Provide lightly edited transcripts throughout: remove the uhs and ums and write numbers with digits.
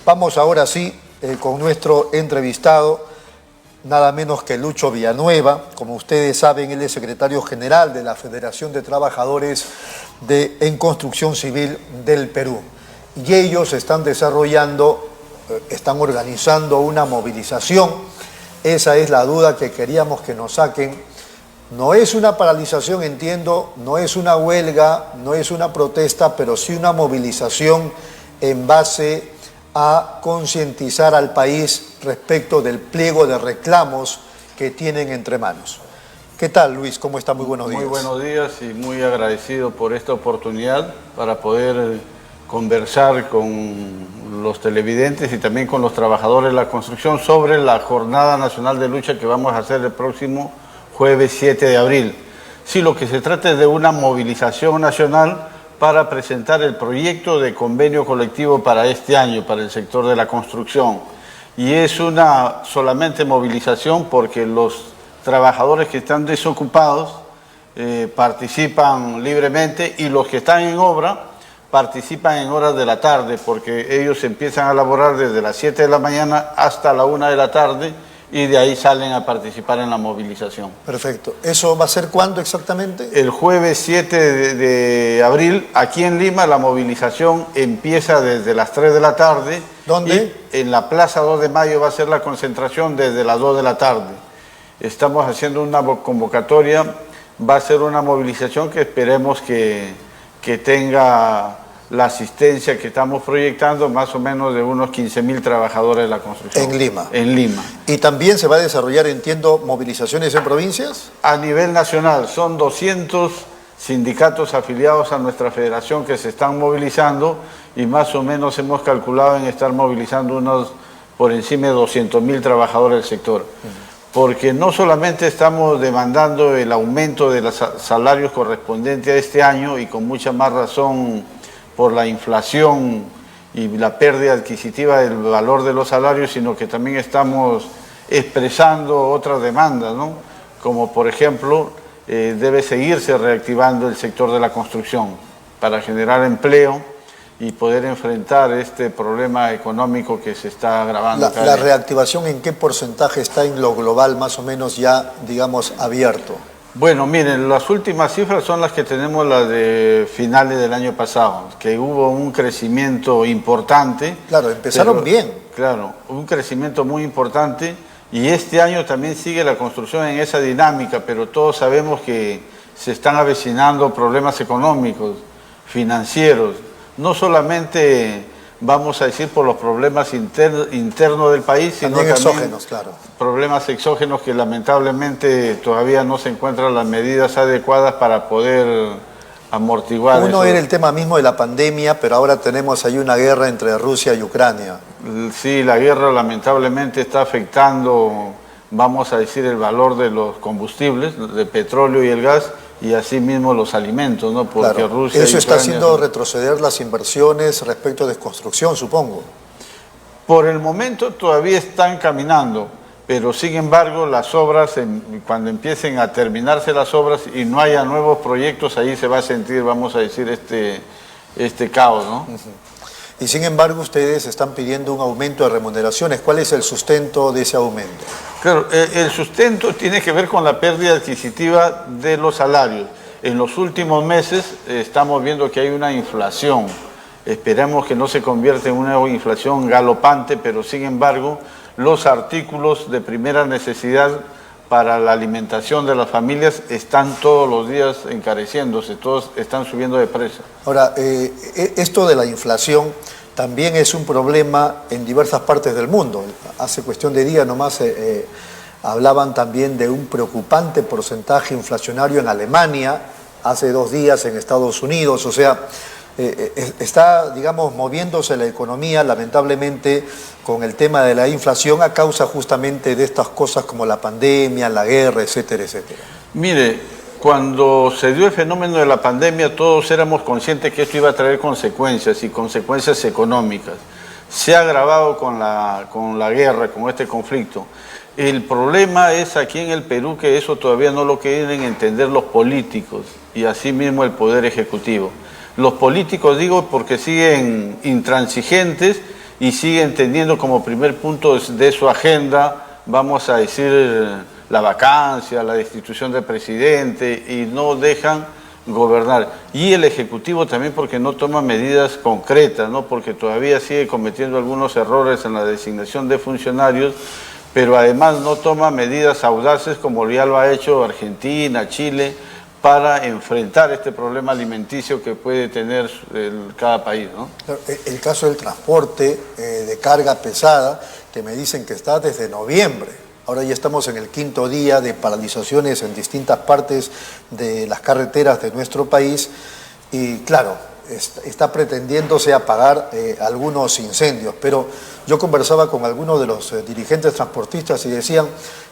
Vamos ahora sí con nuestro entrevistado, nada menos que Lucho Villanueva. Como ustedes saben, él es secretario general de la Federación de Trabajadores en Construcción Civil del Perú. Y ellos están organizando una movilización. Esa es la duda que queríamos que nos saquen. No es una paralización, entiendo, no es una huelga, no es una protesta, pero sí una movilización en base a concientizar al país respecto del pliego de reclamos que tienen entre manos. ¿Qué tal, Luis? ¿Cómo está? Muy buenos días. Muy buenos días y muy agradecido por esta oportunidad para poder conversar con los televidentes y también con los trabajadores de la construcción sobre la Jornada Nacional de Lucha que vamos a hacer el próximo jueves 7 de abril. Sí, lo que se trata es de una movilización nacional para presentar el proyecto de convenio colectivo para este año, para el sector de la construcción. Y es una solamente movilización porque los trabajadores que están desocupados participan libremente y los que están en obra participan en horas de la tarde porque ellos empiezan a laborar desde las 7 de la mañana hasta la 1 de la tarde y de ahí salen a participar en la movilización. Perfecto. ¿Eso va a ser cuándo exactamente? El jueves 7 de abril, aquí en Lima, la movilización empieza desde las 3 de la tarde. ¿Dónde? Y en la Plaza 2 de Mayo va a ser la concentración desde las 2 de la tarde. Estamos haciendo una convocatoria, va a ser una movilización que esperemos que tenga la asistencia que estamos proyectando, más o menos de unos 15.000 trabajadores de la construcción. ¿En Lima? En Lima. ¿Y también se va a desarrollar, entiendo, movilizaciones en provincias? A nivel nacional, son 200 sindicatos afiliados a nuestra federación que se están movilizando y más o menos hemos calculado en estar movilizando unos por encima de 200.000 trabajadores del sector. Porque no solamente estamos demandando el aumento de los salarios correspondientes a este año y con mucha más razón por la inflación y la pérdida adquisitiva del valor de los salarios, sino que también estamos expresando otras demandas, ¿no? Como por ejemplo, debe seguirse reactivando el sector de la construcción para generar empleo y poder enfrentar este problema económico que se está agravando. ¿La reactivación en qué porcentaje está en lo global más o menos ya, digamos, abierto? Bueno, miren, las últimas cifras son las que tenemos, las de finales del año pasado, que hubo un crecimiento importante. Claro, empezaron bien. Claro, un crecimiento muy importante y este año también sigue la construcción en esa dinámica, pero todos sabemos que se están avecinando problemas económicos, financieros, no solamente vamos a decir por los problemas internos del país, sino también exógenos, claro. Problemas exógenos que lamentablemente todavía no se encuentran las medidas adecuadas para poder amortiguar. Uno era el tema mismo de la pandemia, pero ahora tenemos ahí una guerra entre Rusia y Ucrania. Sí, la guerra lamentablemente está afectando, vamos a decir, el valor de los combustibles, de petróleo y el gas, y asimismo los alimentos, ¿no? Porque claro, Rusia eso está haciendo retroceder las inversiones respecto de construcción, supongo. Por el momento todavía están caminando, pero sin embargo las obras, cuando empiecen a terminarse las obras y no haya nuevos proyectos, ahí se va a sentir, vamos a decir, este caos, ¿no? Y sin embargo ustedes están pidiendo un aumento de remuneraciones. ¿Cuál es el sustento de ese aumento? Claro, el sustento tiene que ver con la pérdida adquisitiva de los salarios. En los últimos meses estamos viendo que hay una inflación. Esperamos que no se convierta en una inflación galopante, pero sin embargo los artículos de primera necesidad para la alimentación de las familias están todos los días encareciéndose, todos están subiendo de precio. Ahora, esto de la inflación también es un problema en diversas partes del mundo. Hace cuestión de días nomás hablaban también de un preocupante porcentaje inflacionario en Alemania, hace 2 días en Estados Unidos, o sea, está, digamos, moviéndose la economía, lamentablemente, con el tema de la inflación a causa justamente de estas cosas como la pandemia, la guerra, etcétera, etcétera. Mire, cuando se dio el fenómeno de la pandemia, todos éramos conscientes que esto iba a traer consecuencias y consecuencias económicas. Se ha agravado con la guerra, con este conflicto. El problema es aquí en el Perú que eso todavía no lo quieren entender los políticos y asimismo el Poder Ejecutivo. Los políticos, digo, porque siguen intransigentes y siguen teniendo como primer punto de su agenda, vamos a decir, la vacancia, la destitución del presidente, y no dejan gobernar. Y el Ejecutivo también, porque no toma medidas concretas, ¿no? Porque todavía sigue cometiendo algunos errores en la designación de funcionarios, pero además no toma medidas audaces como ya lo ha hecho Argentina, Chile, para enfrentar este problema alimenticio que puede tener cada país, ¿no? El caso del transporte de carga pesada, que me dicen que está desde noviembre. Ahora ya estamos en el 5º día de paralizaciones en distintas partes de las carreteras de nuestro país y claro, está pretendiéndose apagar algunos incendios, pero yo conversaba con algunos de los dirigentes transportistas y decían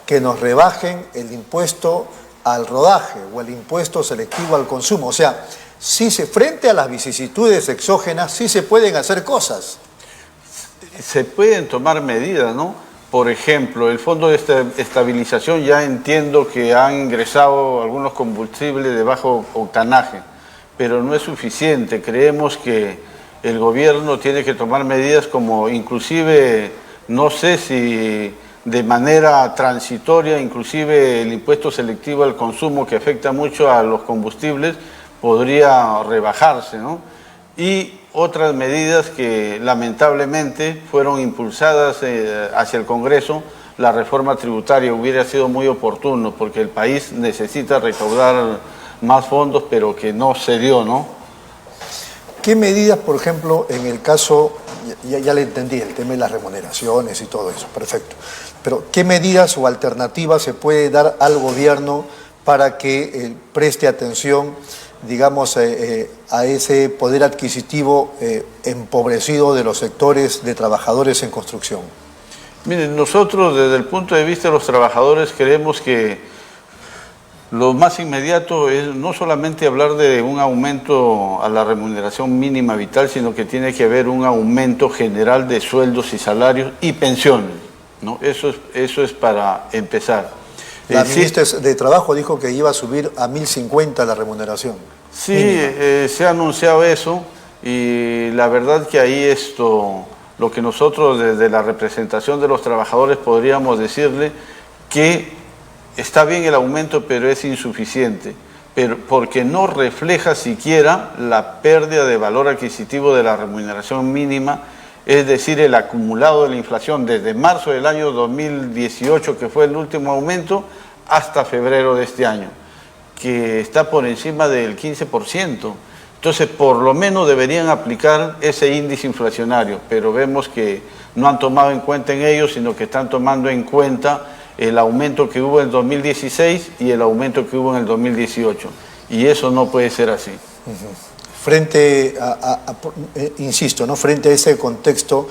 que nos rebajen el impuesto al rodaje o el impuesto selectivo al consumo. O sea, frente a las vicisitudes exógenas sí se pueden hacer cosas. Se pueden tomar medidas, ¿no? Por ejemplo, el Fondo de Estabilización, ya entiendo que han ingresado algunos combustibles de bajo octanaje, pero no es suficiente. Creemos que el gobierno tiene que tomar medidas como inclusive, no sé si de manera transitoria, inclusive el impuesto selectivo al consumo que afecta mucho a los combustibles podría rebajarse, ¿no? Y otras medidas que lamentablemente fueron impulsadas hacia el Congreso, la reforma tributaria hubiera sido muy oportuno porque el país necesita recaudar más fondos, pero que no se dio, ¿no? ¿Qué medidas, por ejemplo, en el caso, ya le entendí, el tema de las remuneraciones y todo eso, perfecto, pero qué medidas o alternativas se puede dar al gobierno para que preste atención, digamos, a ese poder adquisitivo empobrecido de los sectores de trabajadores en construcción? Miren, nosotros desde el punto de vista de los trabajadores creemos que lo más inmediato es no solamente hablar de un aumento a la remuneración mínima vital, sino que tiene que haber un aumento general de sueldos y salarios y pensiones, ¿no? Eso es para empezar. La ministra de Trabajo dijo que iba a subir a 1.050 la remuneración. Sí, se ha anunciado eso y la verdad que ahí lo que nosotros desde la representación de los trabajadores podríamos decirle que está bien el aumento, pero es insuficiente, porque no refleja siquiera la pérdida de valor adquisitivo de la remuneración mínima, es decir, el acumulado de la inflación desde marzo del año 2018, que fue el último aumento, hasta febrero de este año, que está por encima del 15%. Entonces, por lo menos deberían aplicar ese índice inflacionario, pero vemos que no han tomado en cuenta en ello, sino que están tomando en cuenta el aumento que hubo en el 2016 y el aumento que hubo en el 2018. Y eso no puede ser así. Frente insisto, ¿no? Frente a ese contexto,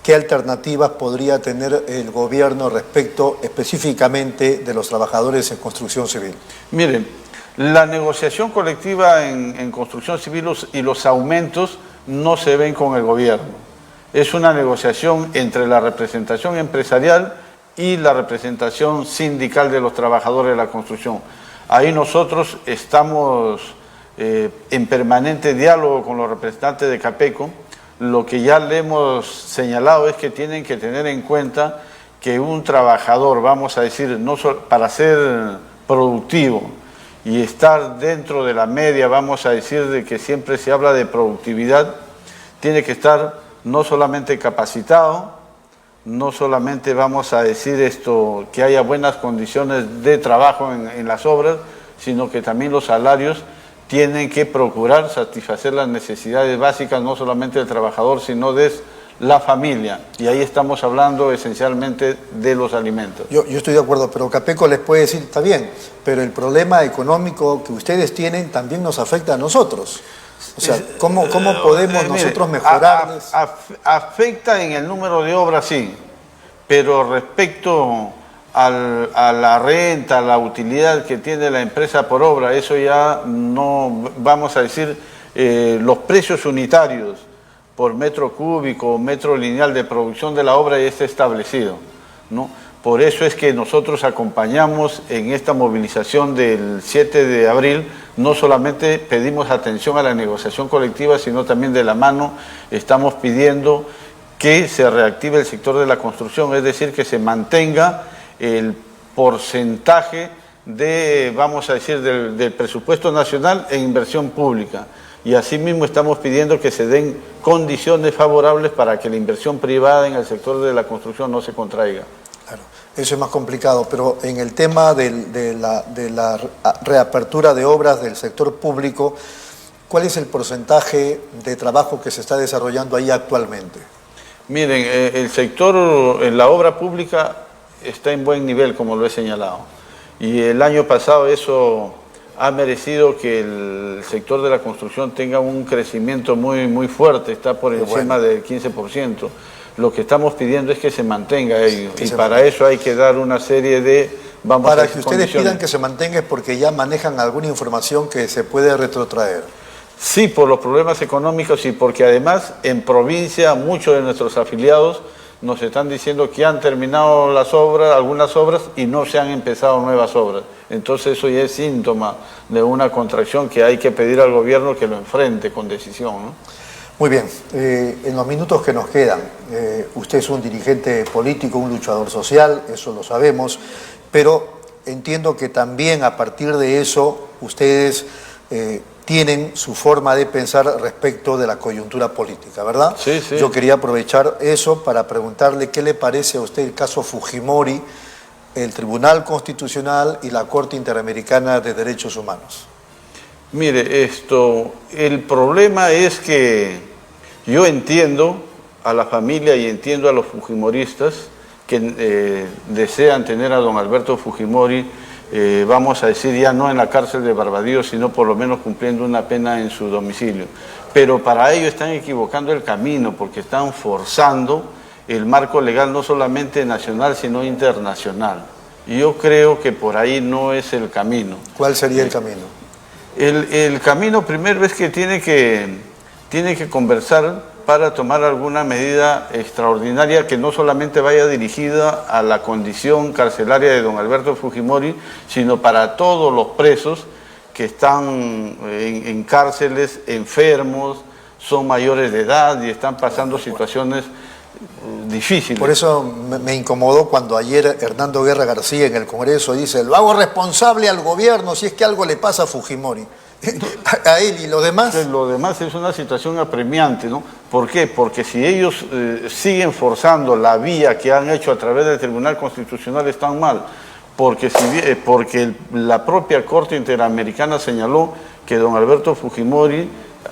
¿qué alternativas podría tener el gobierno respecto específicamente de los trabajadores en construcción civil? Miren, la negociación colectiva en construcción civil y los aumentos no se ven con el gobierno. Es una negociación entre la representación empresarial y la representación sindical de los trabajadores de la construcción. Ahí nosotros estamos en permanente diálogo con los representantes de Capeco. Lo que ya le hemos señalado es que tienen que tener en cuenta que un trabajador, vamos a decir, para ser productivo y estar dentro de la media, vamos a decir, de que siempre se habla de productividad, tiene que estar no solamente capacitado, no solamente vamos a decir que haya buenas condiciones de trabajo en las obras, sino que también los salarios tienen que procurar satisfacer las necesidades básicas, no solamente del trabajador, sino de la familia. Y ahí estamos hablando esencialmente de los alimentos. Yo estoy de acuerdo, pero Capeco les puede decir, está bien, pero el problema económico que ustedes tienen también nos afecta a nosotros. O sea, ¿cómo podemos nosotros mejorarles? Afecta en el número de obras, sí, pero respecto a la renta, a la utilidad que tiene la empresa por obra, eso ya no, vamos a decir, los precios unitarios por metro cúbico o metro lineal de producción de la obra ya está establecido, ¿no? Por eso es que nosotros acompañamos en esta movilización del 7 de abril, no solamente pedimos atención a la negociación colectiva, sino también de la mano estamos pidiendo que se reactive el sector de la construcción, es decir, que se mantenga el porcentaje de, vamos a decir, del presupuesto nacional en inversión pública. Y asimismo estamos pidiendo que se den condiciones favorables para que la inversión privada en el sector de la construcción no se contraiga. Claro, eso es más complicado, pero en el tema de la reapertura de obras del sector público, ¿cuál es el porcentaje de trabajo que se está desarrollando ahí actualmente? Miren, el sector, en la obra pública está en buen nivel, como lo he señalado. Y el año pasado eso ha merecido que el sector de la construcción tenga un crecimiento muy fuerte, está por encima del 15%. Lo que estamos pidiendo es que se mantenga ello, y para eso hay que dar una serie de... Para que ustedes pidan que se mantenga es porque ya manejan alguna información que se puede retrotraer. Sí, por los problemas económicos y porque además en provincia muchos de nuestros afiliados nos están diciendo que han terminado las obras, algunas obras, y no se han empezado nuevas obras. Entonces eso ya es síntoma de una contracción que hay que pedir al gobierno que lo enfrente con decisión, ¿no? Muy bien, en los minutos que nos quedan, usted es un dirigente político, un luchador social, eso lo sabemos, pero entiendo que también a partir de eso ustedes tienen su forma de pensar respecto de la coyuntura política, ¿verdad? Sí, sí. Yo quería aprovechar eso para preguntarle qué le parece a usted el caso Fujimori, el Tribunal Constitucional y la Corte Interamericana de Derechos Humanos. Mire, el problema es que yo entiendo a la familia y entiendo a los fujimoristas que desean tener a don Alberto Fujimori, vamos a decir, ya no en la cárcel de Barbadillos, sino por lo menos cumpliendo una pena en su domicilio. Pero para ello están equivocando el camino, porque están forzando el marco legal no solamente nacional, sino internacional. Y yo creo que por ahí no es el camino. ¿Cuál sería el camino? El camino primero es que tiene que conversar para tomar alguna medida extraordinaria que no solamente vaya dirigida a la condición carcelaria de don Alberto Fujimori, sino para todos los presos que están en cárceles, enfermos, son mayores de edad y están pasando situaciones difíciles. Por eso me incomodó cuando ayer Hernando Guerra García en el Congreso dice: lo hago responsable al gobierno si es que algo le pasa a Fujimori. A él y los demás. Lo demás es una situación apremiante, ¿no? ¿Por qué? Porque si ellos siguen forzando la vía que han hecho a través del Tribunal Constitucional, están mal. Porque la propia Corte Interamericana señaló que don Alberto Fujimori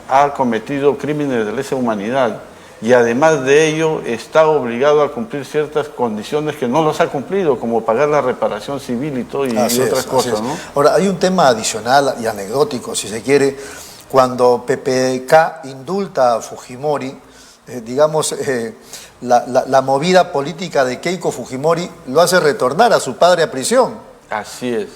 ha cometido crímenes de lesa humanidad. Y además de ello está obligado a cumplir ciertas condiciones que no las ha cumplido, como pagar la reparación civil y todo, y otras cosas, ¿no? Ahora, hay un tema adicional y anecdótico, si se quiere. Cuando PPK indulta a Fujimori, la movida política de Keiko Fujimori lo hace retornar a su padre a prisión. Así es,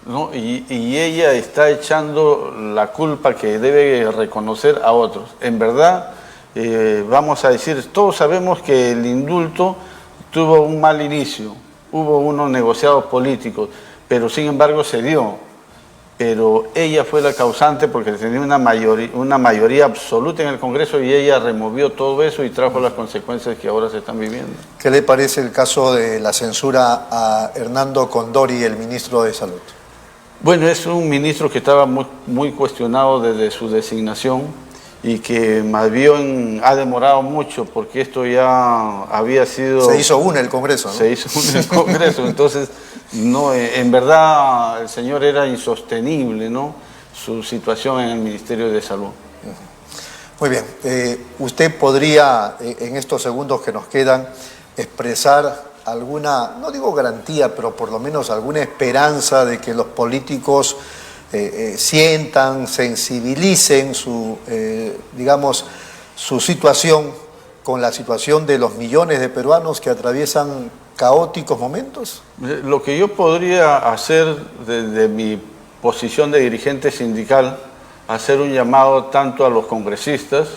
¿no? Y ella está echando la culpa que debe reconocer a otros. En verdad... vamos a decir, todos sabemos que el indulto tuvo un mal inicio, hubo unos negociados políticos, pero sin embargo se dio. Pero ella fue la causante porque tenía una mayoría absoluta en el Congreso y ella removió todo eso y trajo las consecuencias que ahora se están viviendo. ¿Qué le parece el caso de la censura a Hernando Condori, el ministro de Salud? Bueno, es un ministro que estaba muy cuestionado desde su designación, y que más bien ha demorado mucho porque esto ya había sido... Se hizo uno el Congreso, ¿no? Se hizo uno el Congreso, entonces no, en verdad el señor era insostenible, ¿no? Su situación en el Ministerio de Salud. Muy bien, usted podría en estos segundos que nos quedan expresar alguna, no digo garantía, pero por lo menos alguna esperanza de que los políticos sientan, sensibilicen su situación con la situación de los millones de peruanos que atraviesan caóticos momentos? Lo que yo podría hacer desde mi posición de dirigente sindical, hacer un llamado tanto a los congresistas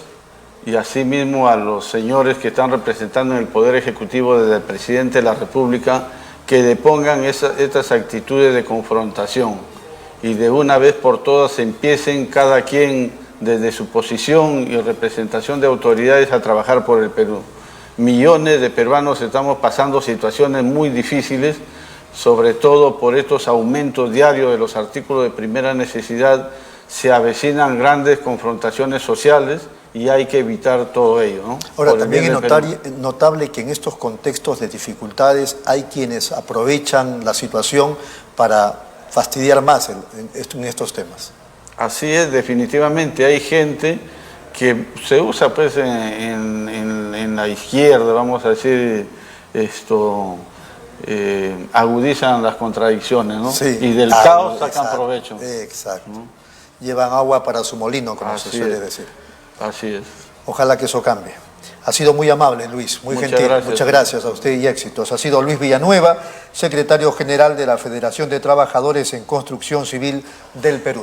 y asimismo a los señores que están representando en el Poder Ejecutivo desde el Presidente de la República, que depongan estas actitudes de confrontación y de una vez por todas empiecen cada quien desde su posición y representación de autoridades a trabajar por el Perú. millones de peruanos estamos pasando situaciones muy difíciles, sobre todo por estos aumentos diarios de los artículos de primera necesidad. Se avecinan grandes confrontaciones sociales y hay que evitar todo ello, ¿no? Ahora, también es notable que en estos contextos de dificultades hay quienes aprovechan la situación para fastidiar más en estos temas. Así es, definitivamente. Hay gente que se usa pues en la izquierda, vamos a decir, agudizan las contradicciones, ¿no? Sí, y del caos sacan provecho. Exacto. Llevan agua para su molino, como se suele decir. Así es. Ojalá que eso cambie. Ha sido muy amable, Luis, muy gentil. Muchas gracias a usted y éxitos. Ha sido Luis Villanueva, secretario general de la Federación de Trabajadores en Construcción Civil del Perú.